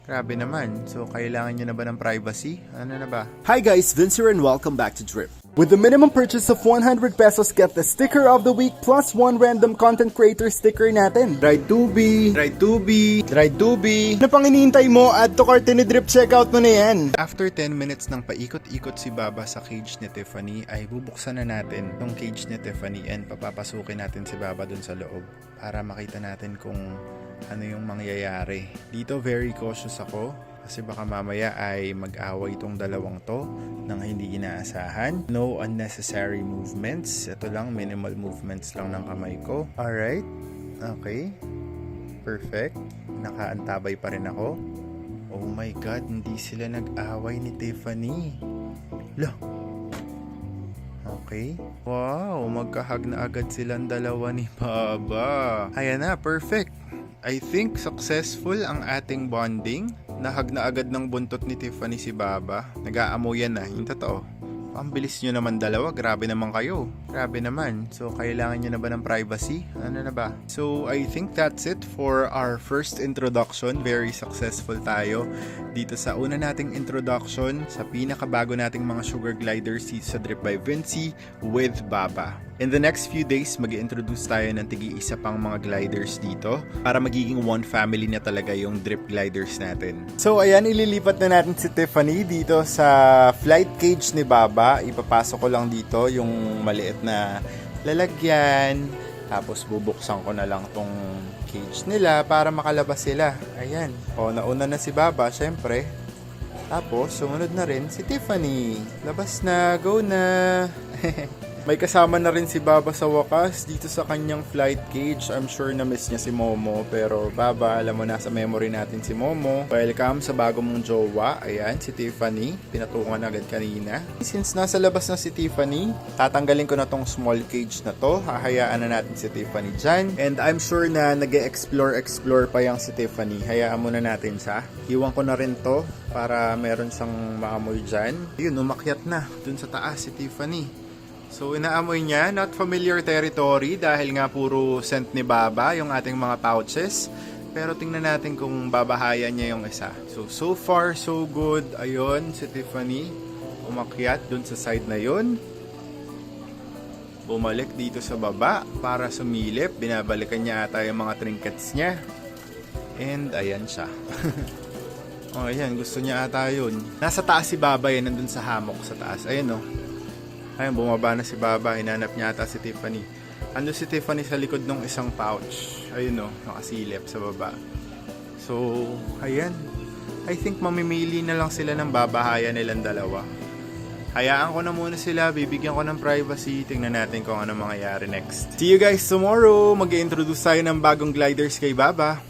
Grabe naman. So, kailangan nyo na ba ng privacy? Ano na ba? Hi guys, Vince here and welcome back to Drip. With the minimum purchase of 100 pesos, get the sticker of the week plus one random content creator sticker natin. Ride Tubi! Ride Tubi! Ride Tubi! Ano pang hinihintay mo? Add to cart ni Drip, checkout mo na yan. After 10 minutes ng paikot-ikot si Baba sa cage ni Tiffany, ay bubuksan na natin yung cage ni Tiffany and papapasukin natin si Baba dun sa loob para makita natin kung ano yung mangyayari. Dito very cautious ako kasi baka mamaya ay mag-away itong dalawang to nang hindi inaasahan. No unnecessary movements. Ito lang, minimal movements lang ng kamay ko. Alright. Okay. Perfect. Nakaantabay pa rin ako. Oh my God, hindi sila nag-away ni Tiffany. Lah. Okay. Wow, magkahag na agad silang dalawa ni Baba. Ayan na, perfect. I think successful ang ating bonding. Nahag na agad ng buntot ni Tiffany si Baba. Nag-aamuyan na, yung totoo. Ang bilis nyo naman dalawa, grabe naman kayo. Grabe naman. So, kailangan nyo na ba ng privacy? Ano na ba? So, I think that's it for our first introduction. Very successful tayo dito sa una nating introduction sa pinakabago nating mga sugar gliders dito sa Drip by Vinci with Baba. In the next few days, mag-introduce tayo ng tigi-isa pang mga gliders dito para magiging one family na talaga yung Drip gliders natin. So ayan, ililipat na natin si Tiffany dito sa flight cage ni Baba. Ipapasok ko lang dito yung maliit na lalagyan. Tapos bubuksan ko na lang tong cage nila para makalabas sila. Ayan. O, nauna na si Baba, syempre. Tapos, sumunod na rin si Tiffany. Labas na, go na. May kasama na rin si Baba sa wakas dito sa kanyang flight cage. I'm sure na miss niya si Momo. Pero Baba, alam mo na sa memory natin si Momo. Welcome sa bago mong jowa. Ayan, si Tiffany. Pinatungan agad kanina. Since nasa labas na si Tiffany, tatanggalin ko na tong small cage na to. Hahayaan na natin si Tiffany dyan. And I'm sure na nag-explore pa yung si Tiffany. Hayaan muna natin siya. Iwan ko na rin to para meron siyang maamoy dyan. Yun, umakyat na dun sa taas si Tiffany. So, inaamoy niya, not familiar territory dahil nga puro scent ni Baba yung ating mga pouches. Pero tingnan natin kung babahayan niya yung isa. So far, so good. Ayun, si Tiffany umakyat dun sa side na yun. Bumalik dito sa baba para sumilip. Binabalikan niya ata yung mga trinkets niya. And ayan siya. Oh, ayan, gusto niya ata yun. Nasa taas si Baba yan, nandun sa hammock sa taas. Ayun oh. Ayun, bumaba na si Baba. Hinanap niya ata si Tiffany. Ando si Tiffany sa likod ng isang pouch. Ayun o, nakasilip sa baba. So, ayan. I think mamimili na lang sila ng babahayan nilang dalawa. Hayaan ko na muna sila. Bibigyan ko ng privacy. Tingnan natin kung ano mangyayari next. See you guys tomorrow. Mag-introduce tayo ng bagong gliders kay Baba.